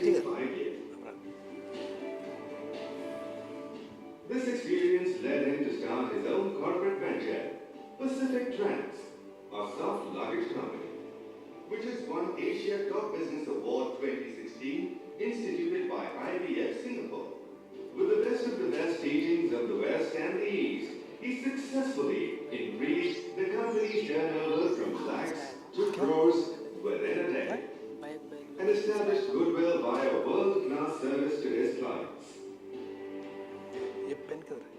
95 years. This experience led him to start his own corporate venture, Pacific Trans, a soft luggage company, which has won Asia Top Business Award 2016, instituted by IBF Singapore. With the best of the best teachings of the West and the East, he successfully increased the company's turnover from lakhs to crores within a day, and established goodwill via world-class service to his clients.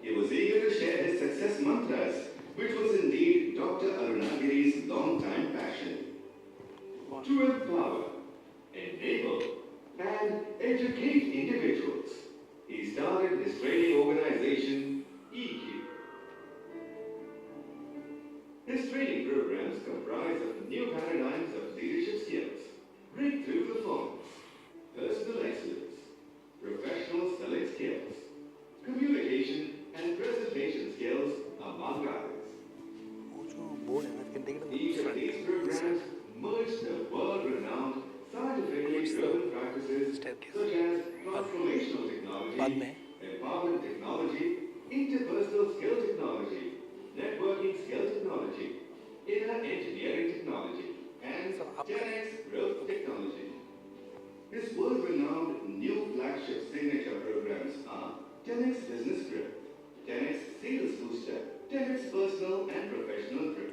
He was eager to share his success mantras, which was indeed Dr. Arunaagiri's long-time passion. To empower, enable, and educate individuals, he started his training organization, EQ. His training programs comprise of new paradigms of leadership skills, breakthrough performance, personal excellence, professional selling skills, communication and presentation skills, among others. Each of these programs merged the world-renowned scientifically driven practices such as transformational technology, empowerment technology, interpersonal skill technology, networking skill technology, inner engineering technology, and 10x growth technology. His world-renowned new flagship signature programs are 10x Business Growth, 10x Sales Booster, 10x Personal and Professional Growth.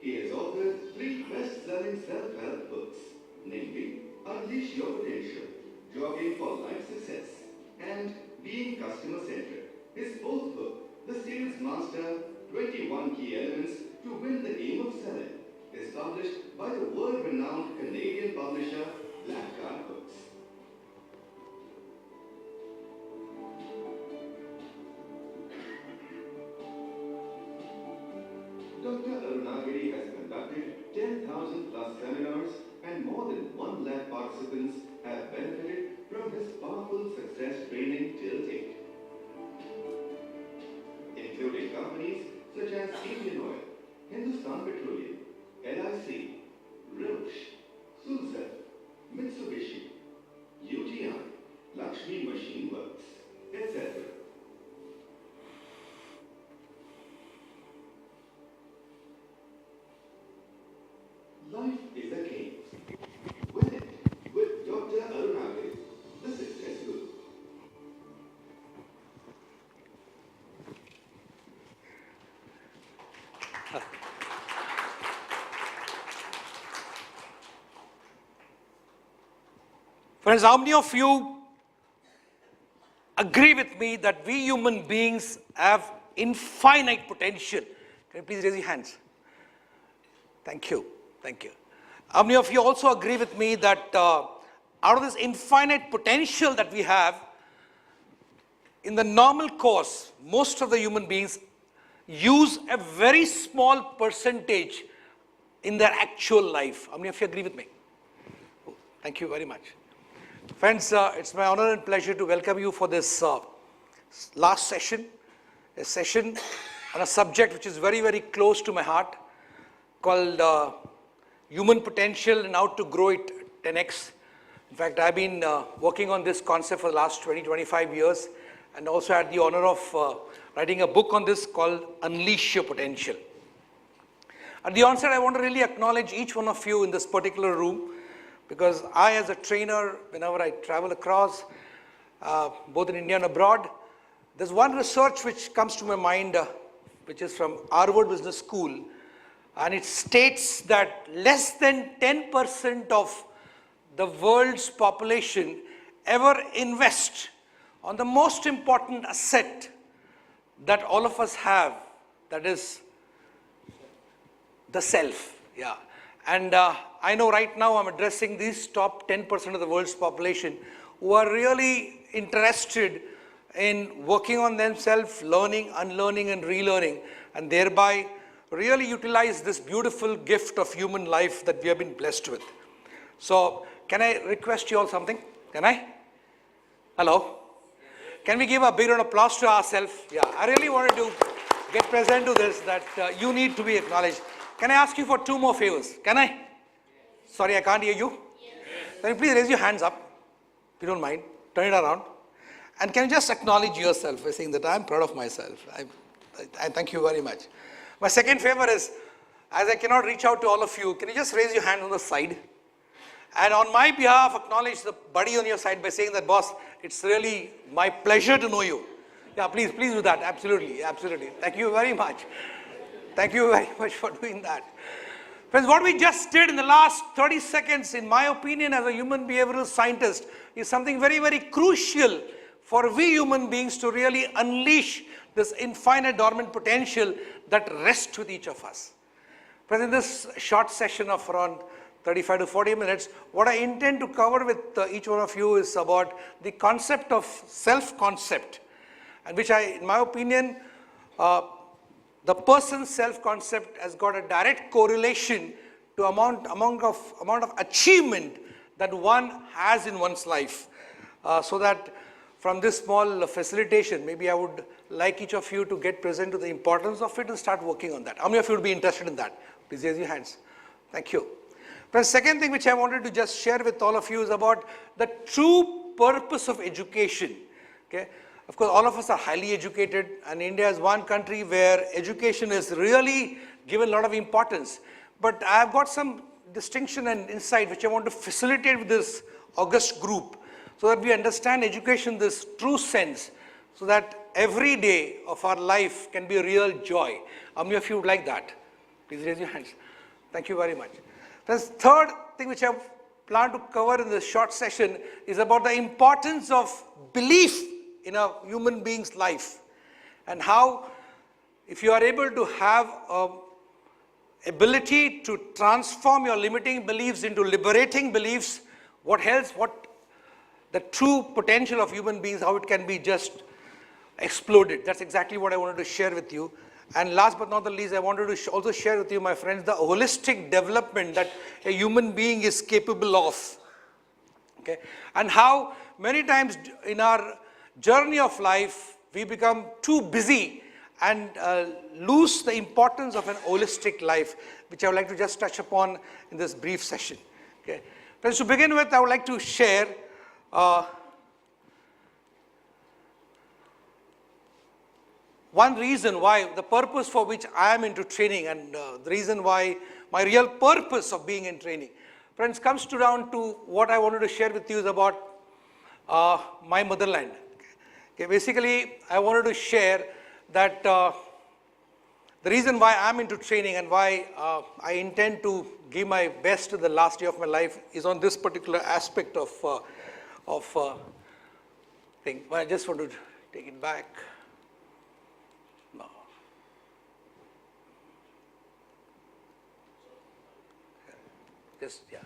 He has authored 3 best-selling self-help books, namely Unleash Your Potential, Jogging for Life Success, and Being Customer Centric. His 4th book, The Sales Master, 21 Key Elements to Win the Game of Selling, is published by the world-renowned Canadian publisher Blackcard Books. Dr. Arunaagiri has conducted 10,000 plus seminars, and more than 1 lakh participants have benefited from his powerful success training till date, including companies such as Indian Oil, Hindustan Petroleum, LIC, Roche, Sulzer, Mitsubishi, UTI, Lakshmi Machine Works, etc. Life is a game. Win it with Dr. Arunaagiri, the Success Guru. Friends, how many of you agree with me that we human beings have infinite potential? Can you please raise your hands? Thank you. Thank you. How many of you also agree with me that out of this infinite potential that we have, in the normal course, most of the human beings use a very small percentage in their actual life? How many of you agree with me? Oh, thank you very much. Friends, it's my honor and pleasure to welcome you for this last session, a session on a subject which is very, very close to my heart, called human potential and how to grow it 10x. In fact, I've been working on this concept for the last 20-25 years, and also had the honor of writing a book on this called Unleash Your Potential. At the onset, I want to really acknowledge each one of you in this particular room, because I, as a trainer, whenever I travel across, both in India and abroad, there's one research which comes to my mind, which is from Harvard Business School, and it states that less than 10% of the world's population ever invest on the most important asset that all of us have, that is the self. Yeah. And I know right now I'm addressing these top 10% of the world's population who are really interested in working on themselves, learning, unlearning, and relearning, and thereby really utilize this beautiful gift of human life that we have been blessed with. So, can I request you all something? Can I? Hello? Can we give a big round of applause to ourselves? Yeah, I really wanted to get present to this, that you need to be acknowledged. Can I ask you for 2 more favors? Can I? Sorry, I can't hear you. Yes. can you please raise your hands up, if you don't mind, turn it around. And can you just acknowledge yourself by saying that I'm proud of myself. I thank you very much. My second favor is, as I cannot reach out to all of you, can you just raise your hand on the side? And on my behalf, acknowledge the buddy on your side by saying that, boss, it's really my pleasure to know you. Yeah, please do that. Absolutely. Thank you very much. Thank you very much for doing that. Friends, what we just did in the last 30 seconds, in my opinion, as a human behavioral scientist, is something very, very crucial for we human beings to really unleash this infinite dormant potential that rests with each of us. But in this short session of around 35 to 40 minutes, what I intend to cover with each one of you is about the concept of self-concept, and which in my opinion, the person's self-concept has got a direct correlation to amount of achievement that one has in one's life. So that from this small facilitation, maybe I would like each of you to get present to the importance of it and start working on that. How many of you would be interested in that? Please raise your hands. Thank you. The second thing which I wanted to just share with all of you is about the true purpose of education. Okay? Of course, all of us are highly educated, and India is one country where education is really given a lot of importance. But I have got some distinction and insight which I want to facilitate with this august group, so that we understand education in this true sense, so that every day of our life can be a real joy. How many of you would like that? Please raise your hands. Thank you very much. The third thing which I plan to cover in this short session is about the importance of belief in a human being's life, and how, if you are able to have ability to transform your limiting beliefs into liberating beliefs, what the true potential of human beings, how it can be just exploded. That's exactly what I wanted to share with you. And last but not the least, I wanted to also share with you, my friends, the holistic development that a human being is capable of. Okay? And how many times in our journey of life, we become too busy and lose the importance of an holistic life, which I would like to just touch upon in this brief session. Okay? Friends, to begin with, I would like to share one reason why, the purpose for which I am into training, and the reason why my real purpose of being in training. Friends, comes down to what I wanted to share with you is about my motherland. Okay, basically, I wanted to share that the reason why I'm into training and why I intend to give my best to the last day of my life is on this particular aspect of thing. But I just want to take it back. No. Yeah.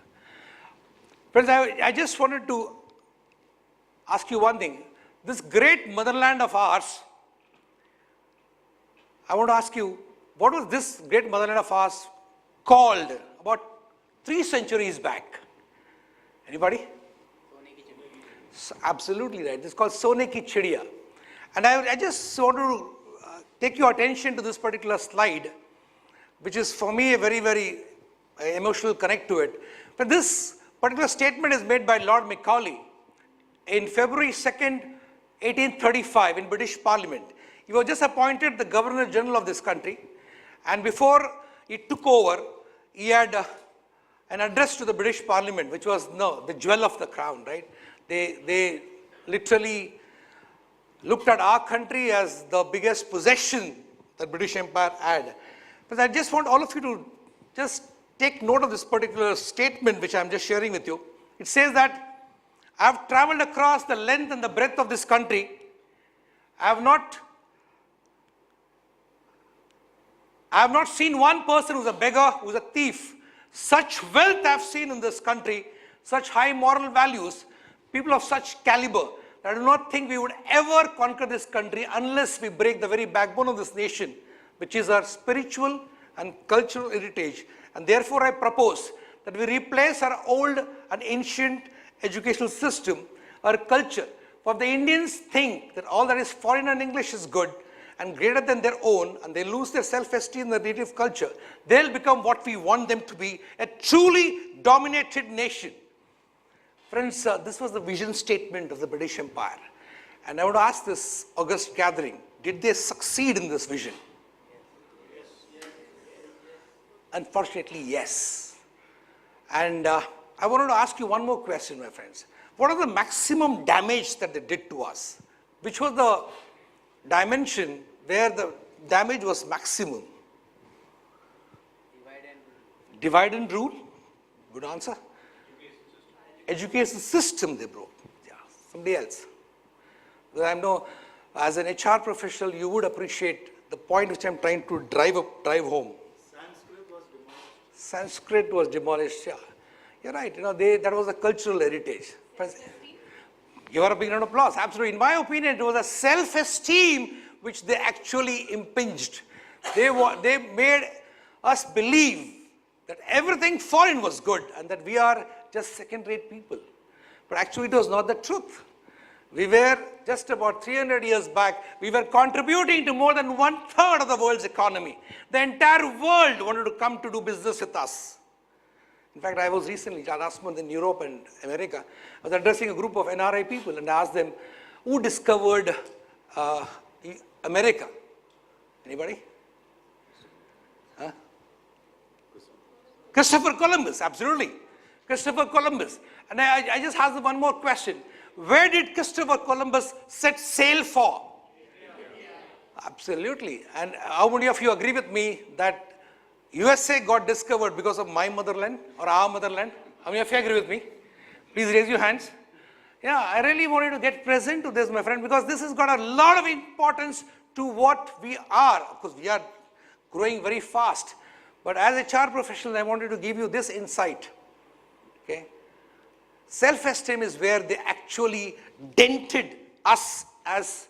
Friends, I just wanted to ask you one thing. This great motherland of ours, I want to ask you, what was this great motherland of ours called about 3 centuries back? Anybody? Absolutely right. This is called Sone Ki Chidiya. And I just want to take your attention to this particular slide, which is for me a very, very emotional connect to it. But this particular statement is made by Lord Macaulay in February 2nd, 1835 in British Parliament. He was just appointed the Governor General of this country, and before he took over, he had an address to the British Parliament, which was the jewel of the crown, right? They literally looked at our country as the biggest possession that British Empire had. But I just want all of you to just take note of this particular statement which I'm just sharing with you. It says that I have traveled across the length and the breadth of this country. I have not seen one person who's a beggar, who's a thief. Such wealth I've seen in this country, such high moral values, people of such caliber, that I do not think we would ever conquer this country unless we break the very backbone of this nation, which is our spiritual and cultural heritage. And therefore I propose that we replace our old and ancient educational system, our culture. For the Indians think that all that is foreign and English is good and greater than their own, and they lose their self-esteem in their native culture, they'll become what we want them to be, a truly dominated nation. Friends, this was the vision statement of the British Empire. And I would ask this august gathering, did they succeed in this vision? Unfortunately, yes. And I wanted to ask you one more question, my friends. What are the maximum damage that they did to us? Which was the dimension where the damage was maximum? Divide and rule. Good answer. Education system they broke. Yeah, somebody else. Because I know, as an HR professional, you would appreciate the point which I'm trying to drive home. Sanskrit was demolished. Yeah, you're right. You know, that was a cultural heritage. Give her a big round of applause. Absolutely. In my opinion, it was a self-esteem which they actually impinged. They made us believe that everything foreign was good and that we are just second-rate people. But actually, it was not the truth. We were, just about 300 years back, we were contributing to more than 1/3 of the world's economy. The entire world wanted to come to do business with us. In fact, I was recently, last month in Europe and America, I was addressing a group of NRI people and I asked them, who discovered America? Anybody? Huh? Christopher Columbus, absolutely. Christopher Columbus. And I just asked them one more question. Where did Christopher Columbus set sail for? Absolutely. And how many of you agree with me that USA got discovered because of my motherland or our motherland? How many of you agree with me? Please raise your hands. Yeah, I really wanted to get present to this, my friend, because this has got a lot of importance to what we are. Of course, we are growing very fast. But as HR professional, I wanted to give you this insight. Okay? Self-esteem is where they actually dented us as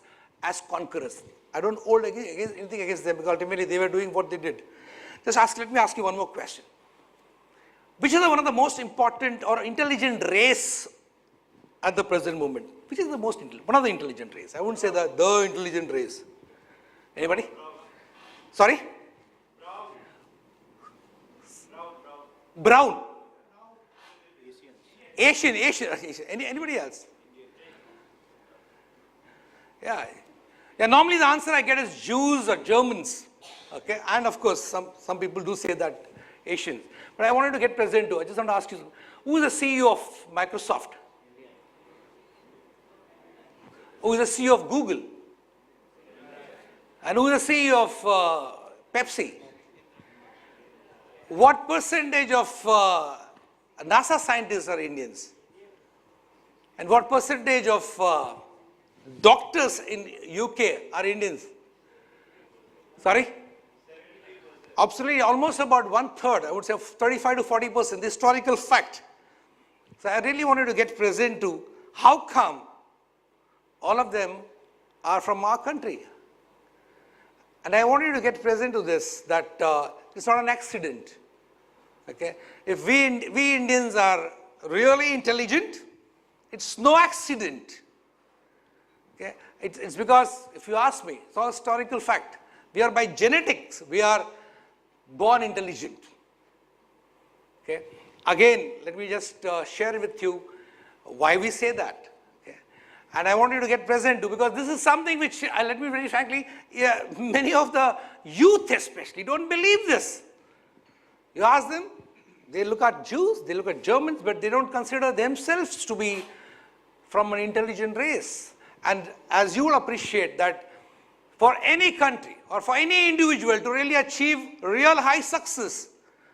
conquerors. I don't hold anything against them because ultimately they were doing what they did. Let me ask you one more question. Which is one of the most important or intelligent race at the present moment? Which is the most intelligent? One of the intelligent race. I wouldn't say the intelligent race. Anybody? Sorry? Brown. Asian. Anybody else? Yeah. Yeah. Normally the answer I get is Jews or Germans. Okay. And of course, some people do say that Asians. But I wanted to get present to. I just want to ask you, who is the CEO of Microsoft? Who is the CEO of Google? And who is the CEO of Pepsi? What percentage of NASA scientists are Indians? And what percentage of doctors in UK are Indians? Sorry? Absolutely, almost about 1/3, I would say 35 to 40%, the historical fact. So I really wanted to get present to how come all of them are from our country. And I wanted to get present to this, that it's not an accident. Okay? If we Indians are really intelligent, it's no accident. Okay? It's because, if you ask me, it's all historical fact. We are by genetics, we are born intelligent. Okay? Again, let me just share with you why we say that. Okay? And I want you to get present to, because this is something which, let me very frankly, many of the youth especially don't believe this. You ask them, they look at Jews, they look at Germans, but they don't consider themselves to be from an intelligent race. And as you will appreciate that, for any country or for any individual to really achieve real high success,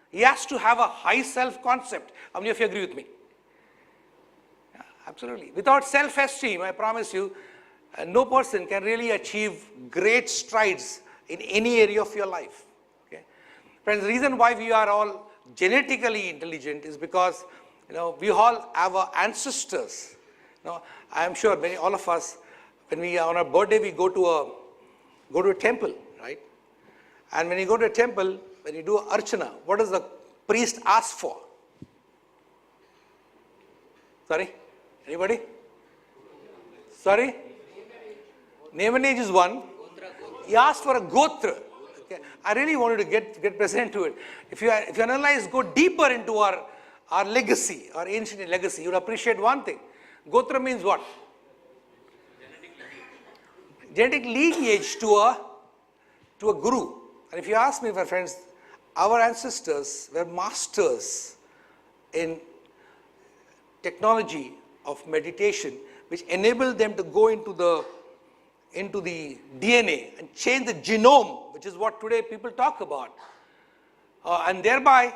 he has to have a high self-concept. How many of you agree with me? Yeah, absolutely. Without self-esteem, I promise you, no person can really achieve great strides in any area of your life. Okay? Friends, the reason why we are all genetically intelligent is because, we all have our ancestors. I am sure all of us, when we are on our birthday, we go to a temple, right? And when you go to a temple, when you do archana, what does the priest ask for? Sorry? Anybody? Sorry? Name and age is one. He asked for a gotra. Okay. I really wanted to get present to it. If you analyze, go deeper into our our legacy, our ancient legacy, you'll appreciate one thing. Gotra means what? Genetic lineage to a guru. And if you ask me, my friends, our ancestors were masters in technology of meditation, which enabled them to go into the DNA and change the genome, which is what today people talk about, and thereby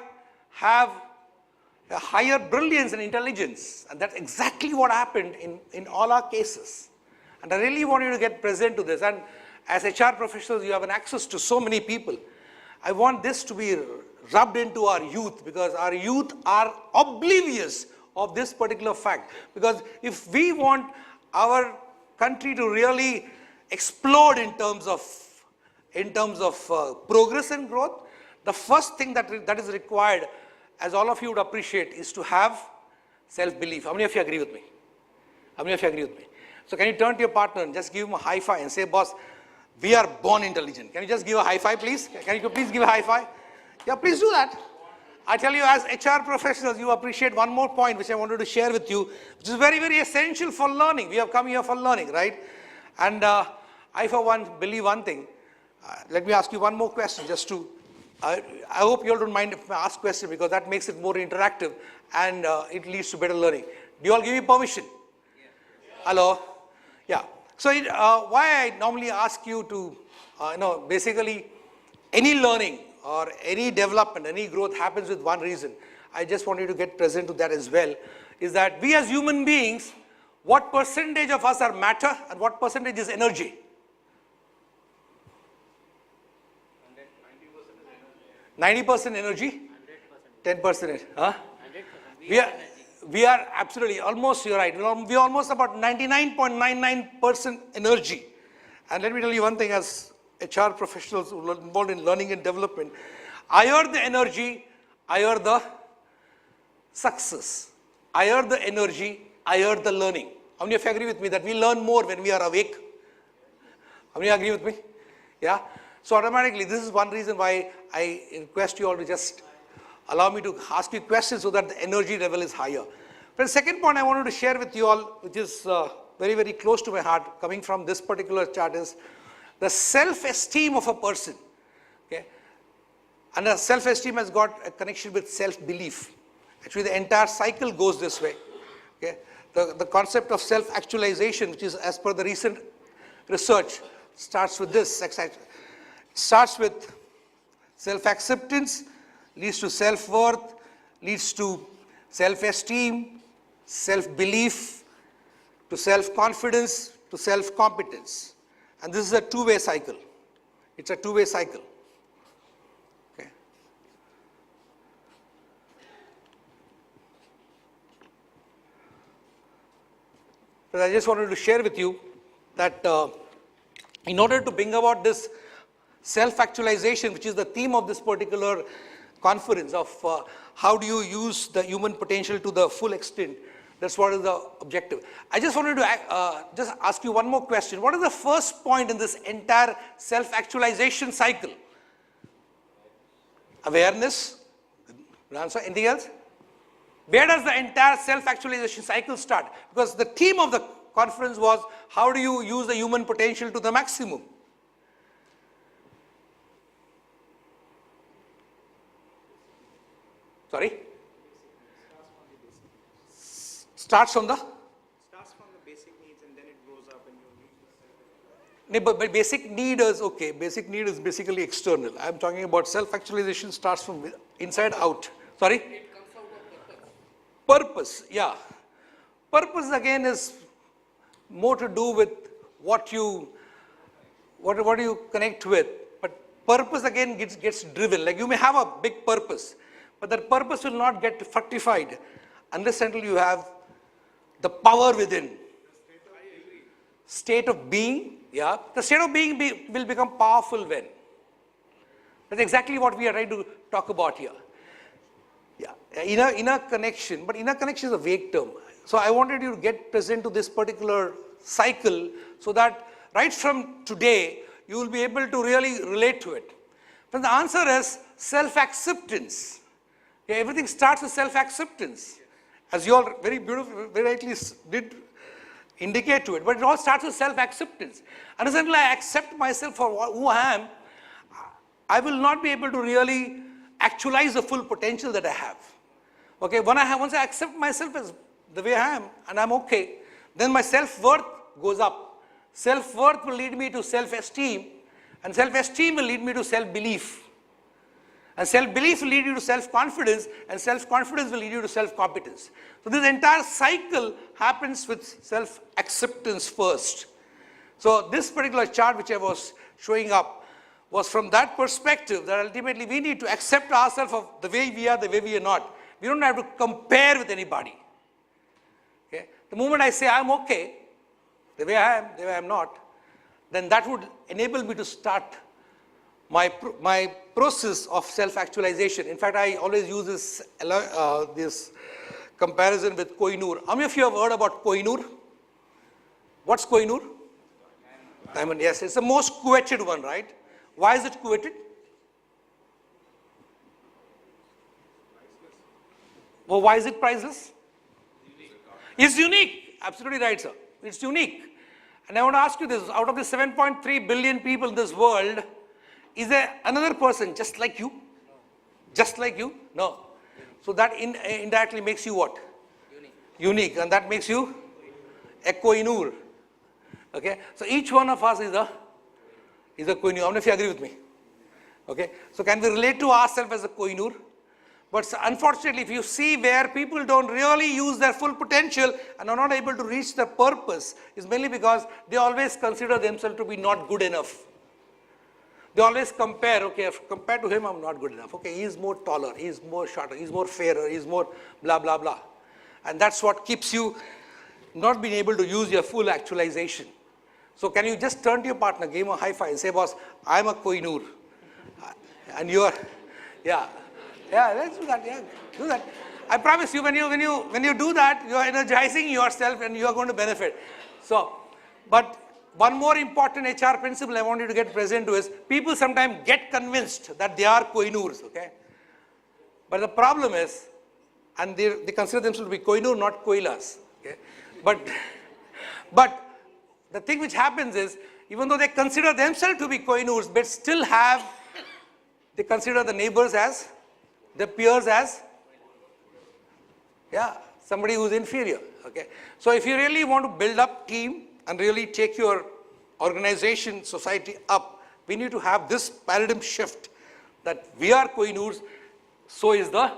have a higher brilliance and intelligence. And that's exactly what happened in all our cases. And I really want you to get present to this. And as HR professionals, you have an access to so many people. I want this to be rubbed into our youth, because our youth are oblivious of this particular fact. Because if we want our country to really explode in terms of progress and growth, the first thing that is required, as all of you would appreciate, is to have self-belief. How many of you agree with me? How many of you agree with me? So can you turn to your partner and just give him a high five and say, boss, we are born intelligent. Can you just give a high five, please? Can you please give a high five? Yeah, please do that. I tell you, as HR professionals, you appreciate one more point which I wanted to share with you, which is very, very essential for learning. We have come here for learning, right? And I, for one, believe one thing. Let me ask you one more question, just to, I hope you all don't mind if I ask questions, because that makes it more interactive and it leads to better learning. Do you all give me permission? Yeah. Hello? Yeah. So why I normally ask you to, basically any learning or any development, any growth happens with one reason. I just want you to get present to that as well, is that we as human beings, what percentage of us are matter and what percentage is energy? 90% energy? 10%? Huh? We are absolutely, almost, you're right, we are almost about 99.99% energy. And let me tell you one thing, as HR professionals who are involved in learning and development, higher the energy, higher the success. Higher the energy, higher the learning. How many of you agree with me that we learn more when we are awake? How many agree with me? Yeah? So automatically, this is one reason why I request you all to just allow me to ask you questions so that the energy level is higher. But the second point I wanted to share with you all, which is very, very close to my heart, coming from this particular chart, is the self-esteem of a person. Okay? And the self-esteem has got a connection with self-belief. Actually, the entire cycle goes this way. Okay? The concept of self-actualization, which is as per the recent research, starts with this. It starts with self-acceptance, leads to self-worth, leads to self-esteem, self-belief, to self-confidence, to self-competence. And this is a two-way cycle. It's a two-way cycle. Okay. But I just wanted to share with you that in order to bring about this self-actualization, which is the theme of this particular conference, of how do you use the human potential to the full extent, that's what is the objective. I just wanted to just ask you one more question. What is the first point in this entire self-actualization cycle? Awareness? Good answer. Anything else? Where does the entire self-actualization cycle start? Because the theme of the conference was, how do you use the human potential to the maximum? Sorry? Starts from the basic needs and then it grows up and you but basic need is okay. Basic need is basically external. I'm talking about self-actualization starts from inside out. Sorry? It comes out of Purpose, yeah. Purpose again is more to do with what do you connect with. But purpose again gets driven. Like you may have a big purpose, but that purpose will not get fructified unless until you have the power within. State of being, yeah. The state of being will become powerful when. That's exactly what we are trying to talk about here. Yeah, inner connection, but inner connection is a vague term. So I wanted you to get present to this particular cycle so that right from today, you will be able to really relate to it. But the answer is self-acceptance. Okay, everything starts with self-acceptance. As you all very beautifully, very rightly did indicate to it, but it all starts with self-acceptance. And until I accept myself for who I am, I will not be able to really actualize the full potential that I have. Okay, once I accept myself as the way I am, and I'm okay, then my self-worth goes up. Self-worth will lead me to self-esteem, and self-esteem will lead me to self-belief. And self-belief will lead you to self-confidence, and self-confidence will lead you to self-competence. So this entire cycle happens with self-acceptance first. So this particular chart which I was showing up was from that perspective that ultimately we need to accept ourselves of the way we are, the way we are not. We don't have to compare with anybody. Okay? The moment I say I'm okay, the way I am, the way I'm not, then that would enable me to start my process of self-actualization. In fact, I always use this comparison with Kohinoor. How many of you have heard about Kohinoor? What's Kohinoor? Diamond, yes, it's the most coveted one, right? Why is it coveted? Well, why is it priceless? It's unique. Absolutely right, sir. It's unique. And I want to ask you this, out of the 7.3 billion people in this world, is there another person just like you? Just like you? No. So that indirectly makes you what? Unique. And that makes you a Kohinoor. Okay? So each one of us is a Kohinoor. How many of you agree with me? Okay? So can we relate to ourselves as a Kohinoor? But unfortunately, if you see where people don't really use their full potential and are not able to reach their purpose, is mainly because they always consider themselves to be not good enough. They always compare, okay, if compared to him, I'm not good enough. Okay, he's more taller, he's more shorter, he's more fairer, he's more blah, blah, blah. And that's what keeps you not being able to use your full actualization. So can you just turn to your partner, give him a high five and say, boss, I'm a Kohinoor. And you're, yeah, let's do that, yeah, do that. I promise you, when you do that, you're energizing yourself and you're going to benefit. So, but one more important HR principle I want you to get present to is, people sometimes get convinced that they are Kohinoors, okay? But the problem is, and they consider themselves to be Kohinoor, not Koilas, okay? But the thing which happens is, even though they consider themselves to be Kohinoors, but still they consider the neighbors as, their peers as, yeah, somebody who's inferior, okay? So if you really want to build up team and really take your organization, society up, we need to have this paradigm shift that we are Kohinoors, so is the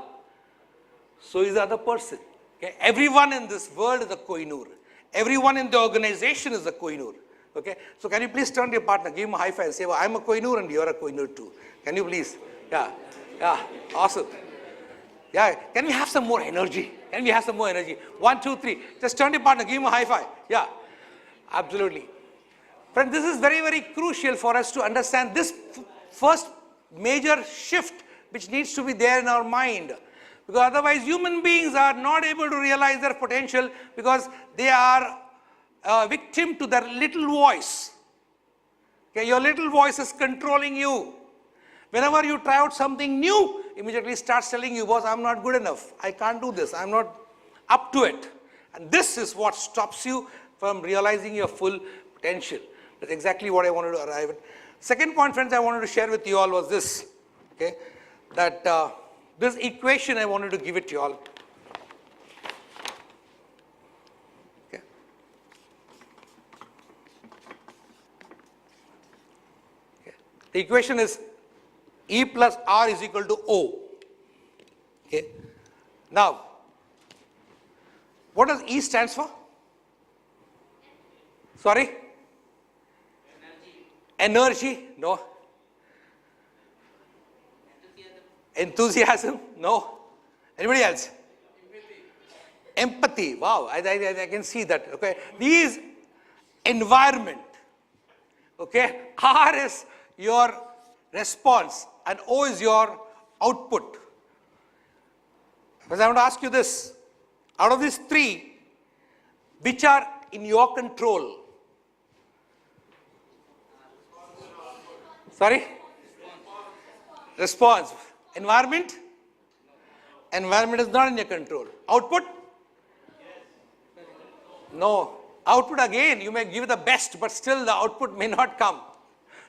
other person. Okay? Everyone in this world is a Kohinoor. Everyone in the organization is a Kohinoor. Okay? So can you please turn to your partner, give him a high five and say, well, I'm a Kohinoor and you're a Kohinoor too. Can you please? Yeah, awesome. Yeah, can we have some more energy? Can we have some more energy? 1, 2, 3. Just turn to your partner, give him a high five. Yeah, absolutely. Friends, this is very, very crucial for us to understand this first major shift which needs to be there in our mind. Because otherwise human beings are not able to realize their potential because they are a victim to their little voice. Okay, your little voice is controlling you. Whenever you try out something new, immediately starts telling you, boss, I'm not good enough. I can't do this. I'm not up to it. And this is what stops you from realizing your full potential. That's exactly what I wanted to arrive at. Second point, friends, I wanted to share with you all was this, okay, that this equation I wanted to give it to you all. Okay. Okay. The equation is E plus R is equal to O. Okay. Now, what does E stands for? Sorry? Energy? No. Enthusiasm? No. Anybody else? Empathy. Wow, I can see that. Okay. D is environment. Okay. R is your response and O is your output. But I want to ask you this. Out of these three, which are in your control? Sorry? Response. Environment? environment is not in your control. Output? No. Output again, you may give the best, but still the output may not come.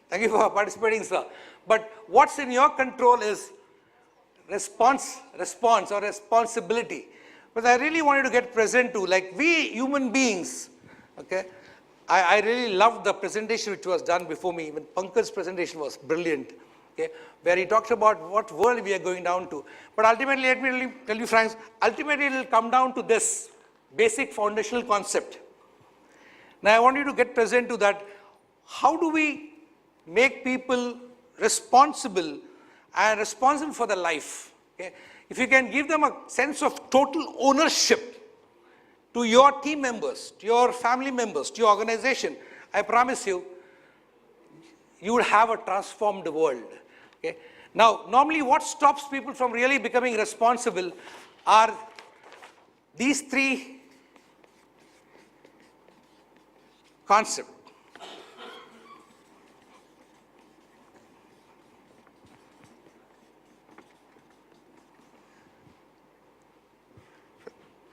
Thank you for participating, sir. But what's in your control is response or responsibility. But I really wanted to get present to, like we human beings, okay? I really loved the presentation which was done before me. Even Pankaj's presentation was brilliant, okay? Where he talks about what world we are going down to. But ultimately, let me really tell you, friends, ultimately it will come down to this basic foundational concept. Now I want you to get present to that. How do we make people responsible and responsible for their life? Okay? If you can give them a sense of total ownership to your team members, to your family members, to your organization, I promise you, you will have a transformed world. Okay? Now, normally what stops people from really becoming responsible are these three concepts.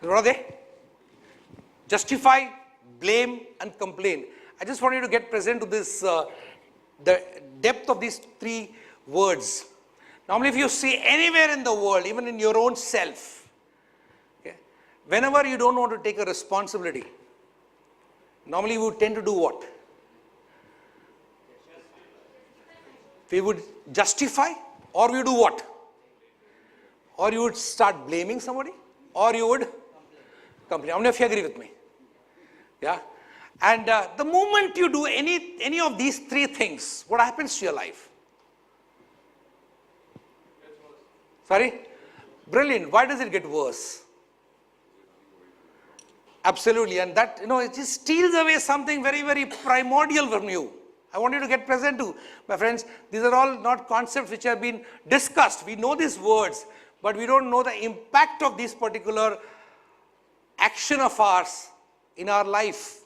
What are they? Justify, blame, and complain. I just want you to get present to this, the depth of these three words. Normally, if you see anywhere in the world, even in your own self, okay, whenever you don't want to take a responsibility, normally we would tend to do what? We would justify, or we would do what? Or you would start blaming somebody, or you would complain. How many of you agree with me? Yeah? And the moment you do any of these three things, what happens to your life? Sorry? Brilliant. Why does it get worse? Absolutely. And that, it just steals away something very, very primordial from you. I want you to get present to, my friends, these are all not concepts which have been discussed. We know these words, but we don't know the impact of this particular action of ours in our life.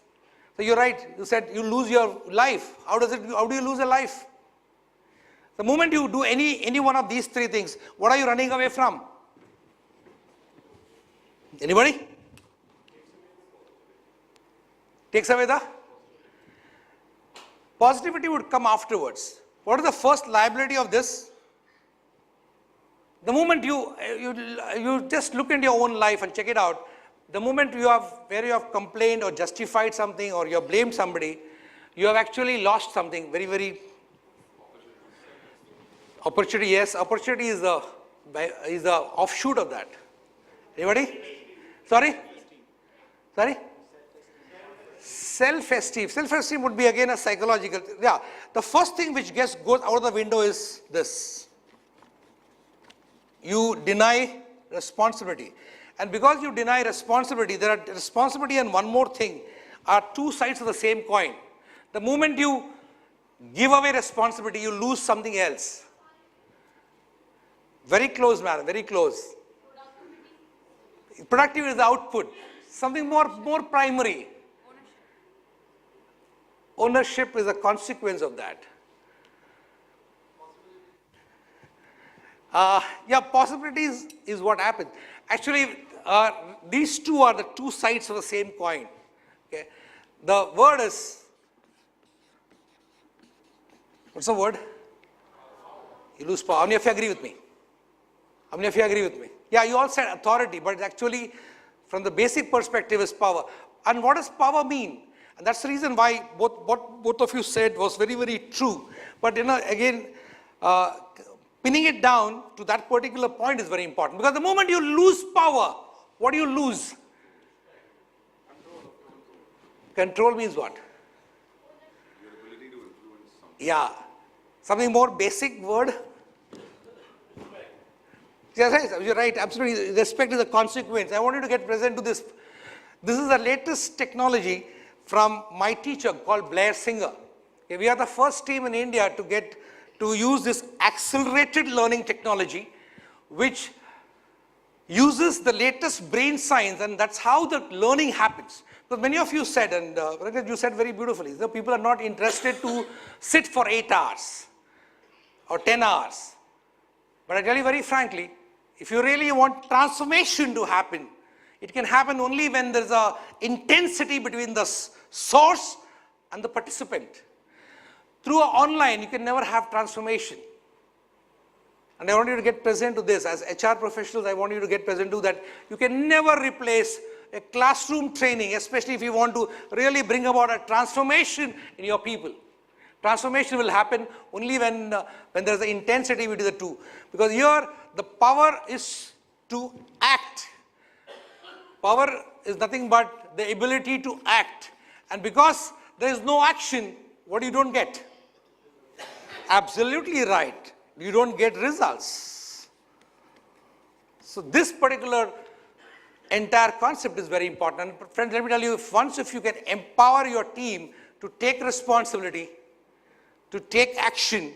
So you're right, you said you lose your life. How do you lose a life? The moment you do any one of these three things, what are you running away from? Anybody? Takes away the positivity would come afterwards. What is the first liability of this? The moment you just look into your own life and check it out, the moment you have complained or justified something or you have blamed somebody, you have actually lost something very, very opportunity. Yes, opportunity is the offshoot of that. Anybody? Sorry? Sorry? Self-esteem. Self-esteem would be again a psychological. Yeah. The first thing which goes out of the window is this. You deny responsibility. And because you deny responsibility, there are responsibility and one more thing are two sides of the same coin. The moment you give away responsibility, you lose something else. Very close, madam, very close. Productivity is the output. Something more primary. Ownership is a consequence of that. Yeah, possibilities is what happens. Actually, these two are the two sides of the same coin. Okay? The word is, what's the word? You lose power. How many of you agree with me? How many of you agree with me? Yeah, you all said authority, but actually, from the basic perspective is power. And what does power mean? And that's the reason why what both of you said was very, very true. But again, pinning it down to that particular point is very important. Because the moment you lose power, what do you lose? Control means what? Your ability to influence something. Yeah. Something more basic word? Yes, you're right, absolutely. Respect is a consequence. I want you to get present to this. This is the latest technology from my teacher called Blair Singer. Okay, we are the first team in India to use this accelerated learning technology, which uses the latest brain science, and that's how the learning happens. Because many of you said, and you said very beautifully, the people are not interested to sit for 8 hours or 10 hours. But I tell you very frankly, if you really want transformation to happen, it can happen only when there's a intensity between the source and the participant. Through online, you can never have transformation. And I want you to get present to this. As HR professionals, I want you to get present to that. You can never replace a classroom training, especially if you want to really bring about a transformation in your people. Transformation will happen only when there's an intensity between the two. Because here, the power is to act. Power is nothing but the ability to act. And because there is no action, what you don't get? Absolutely right. You don't get results. So this particular entire concept is very important. And friends, let me tell you, once if you can empower your team to take responsibility, to take action,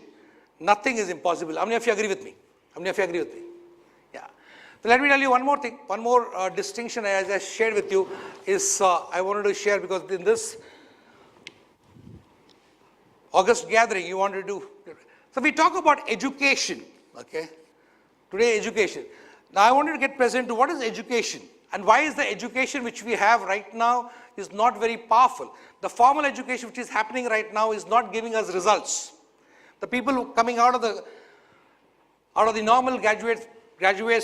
nothing is impossible. How many of you agree with me? How many of you agree with me? Yeah. So let me tell you one more thing, one more distinction as I shared with you is I wanted to share because in this August gathering you wanted to do. So we talk about education, okay? Today education. Now I wanted to get present to what is education and why is the education which we have right now is not very powerful. The formal education which is happening right now is not giving us results. The people coming out of the normal graduates,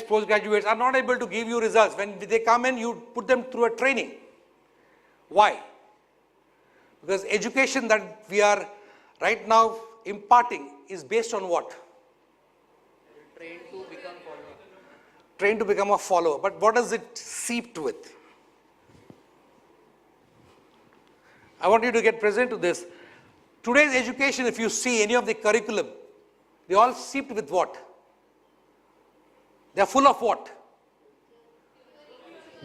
postgraduates are not able to give you results. When they come in, you put them through a training. Why? Because education that we are right now imparting is based on what? Trained to become follower. Trained to become a follower. But what does it seeped with? I want you to get present to this. Today's education, if you see any of the curriculum, they all seeped with what? They are full of what?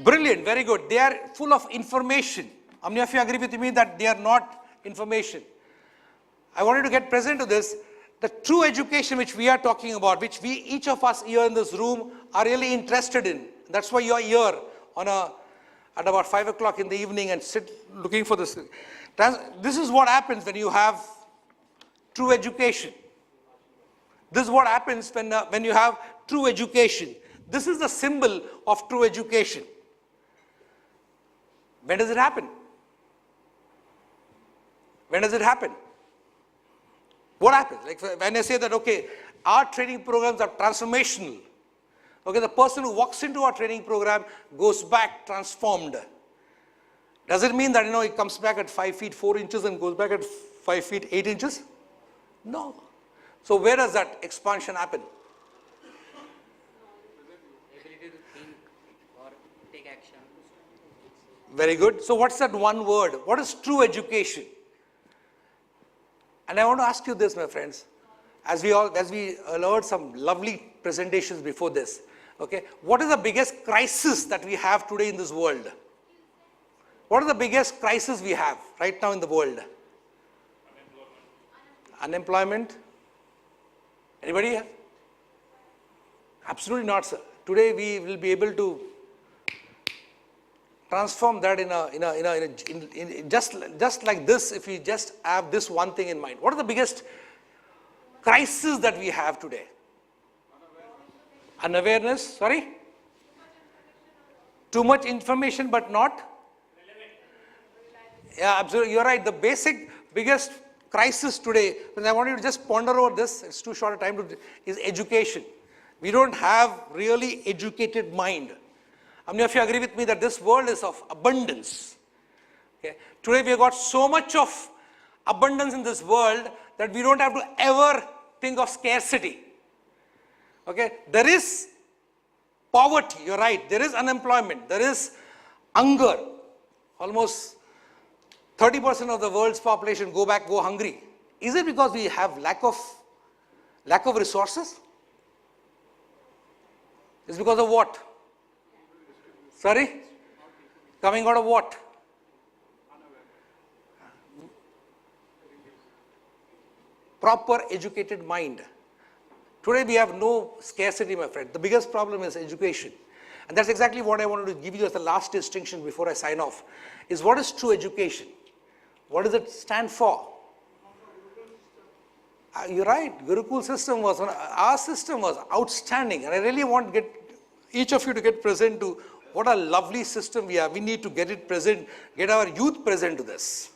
Brilliant, very good. They are full of information. How many of you agree with me that they are not information? I wanted to get present to this. The true education which we are talking about, which we, each of us here in this room are really interested in. That's why you are here at about 5 o'clock in the evening and sit looking for this. This is what happens when you have true education. This is what happens when you have true education. This is the symbol of true education. When does it happen? When does it happen? What happens? Like when I say that, okay, our training programs are transformational. Okay, the person who walks into our training program goes back transformed. Does it mean that, he comes back at 5 feet 4 inches and goes back at 5 feet 8 inches? No. So where does that expansion happen? Ability to think or take action. Very good. So what's that one word? What is true education? And I want to ask you this, my friends, as we heard some lovely presentations before this, okay, what is the biggest crisis that we have today in this world? What are the biggest crises we have right now in the world? Unemployment. Anybody here? Absolutely not, sir. Today we will be able to transform that in just like this if we just have this one thing in mind. What are the biggest crises that we have today? Unawareness, sorry? Too much information but not? Yeah, absolutely, you're right. The biggest crisis today, and I want you to just ponder over this, it's too short a time is education. We don't have really educated mind. How many of you agree with me that this world is of abundance? Okay. Today we have got so much of abundance in this world that we don't have to ever think of scarcity. Okay. There is poverty, you're right. There is unemployment. There is hunger. Almost 30% of the world's population go hungry. Is it because we have lack of resources? It's because of what? Sorry? Coming out of what? Proper educated mind. Today we have no scarcity, my friend. The biggest problem is education. And that's exactly what I wanted to give you as the last distinction before I sign off, is what is true education? What does it stand for? You're right, Gurukul system our system was outstanding, and I really want to each of you to get present to what a lovely system we have. We need to get it present, get our youth present to this.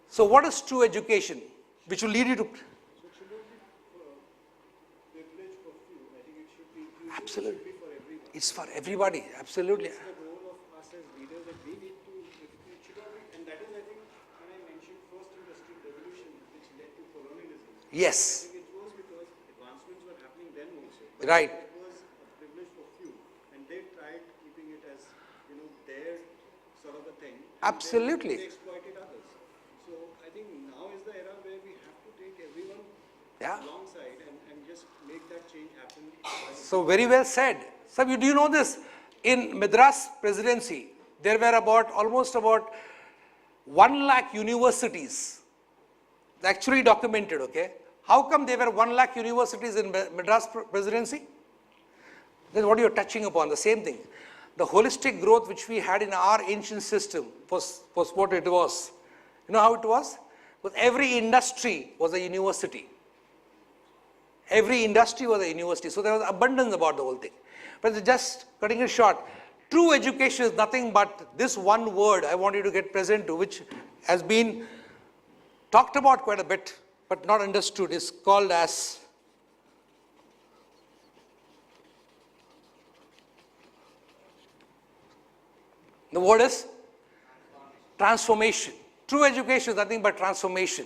So what is true education, which will lead you to... Absolutely. It's for everybody, absolutely. It's the role of us as leaders that we need to, it should not be, and that is, I think, when I mentioned first industrial revolution, which led to colonialism. Yes. I think it was because advancements were happening then also. Right. It was a privilege for few, and they tried keeping it as, their sort of a thing. Absolutely. They exploited others. So I think now is the era where we have to take everyone alongside and just make that change happen. So very well said. So do you know this? In Madras presidency, there were almost about 1 lakh universities. Actually documented, okay? How come there were 1 lakh universities in Madras presidency? That's what you're touching upon, the same thing. The holistic growth which we had in our ancient system was what it was. You know how it was? Because every industry was a university. Every industry was a university. So there was abundance about the whole thing. But just cutting it short, true education is nothing but this one word I want you to get present to, which has been talked about quite a bit, but not understood. Is called as the word is transformation. True education is nothing but transformation.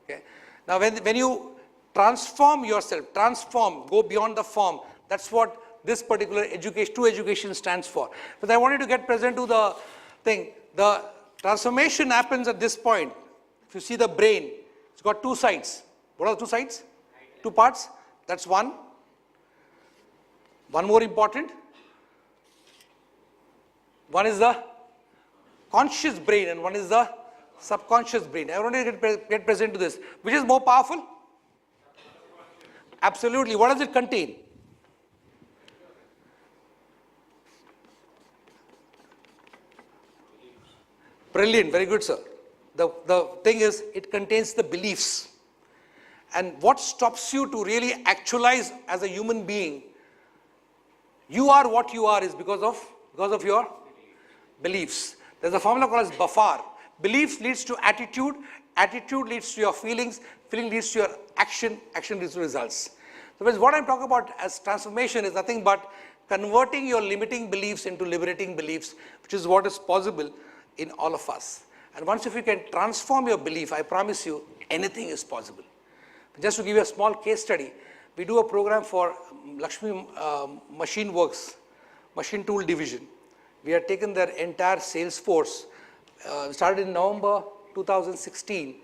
Okay? Now when you transform yourself, go beyond the form, that's what this particular education, true education stands for. But I wanted to get present to the thing. The transformation happens at this point. If you see the brain, it's got two sides. What are the two sides? Two parts. That's one. One more important. One is the conscious brain and one is the subconscious brain. I want to get present to this. Which is more powerful? Absolutely. What does it contain? Brilliant. Very good, sir. The thing is, it contains the beliefs. And what stops you to really actualize as a human being, you are what you are, is because of your beliefs. There's a formula called as BAFAR. Beliefs leads to attitude, attitude leads to your feelings, feeling leads to your action, action leads to results. So what I'm talking about as transformation is nothing but converting your limiting beliefs into liberating beliefs, which is what is possible in all of us. And once if you can transform your belief, I promise you, anything is possible. Just to give you a small case study, we do a program for Lakshmi Machine Works, Machine Tool Division. We had taken their entire sales force, started in November 2016.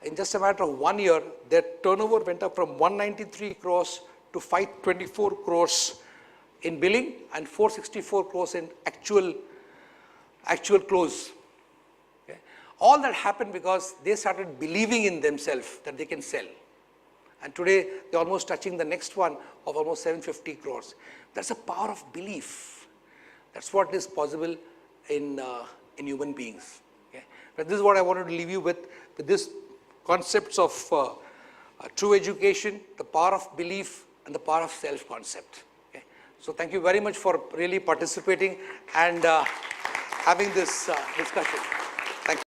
In just a matter of 1 year, their turnover went up from 193 crores to 524 crores in billing and 464 crores in actual close. Okay? All that happened because they started believing in themselves that they can sell. And today, they're almost touching the next one of almost 750 crores. That's the power of belief. That's what is possible in human beings. Okay? But this is what I wanted to leave you with this concepts of true education, the power of belief, and the power of self-concept. Okay? So thank you very much for really participating and having this discussion.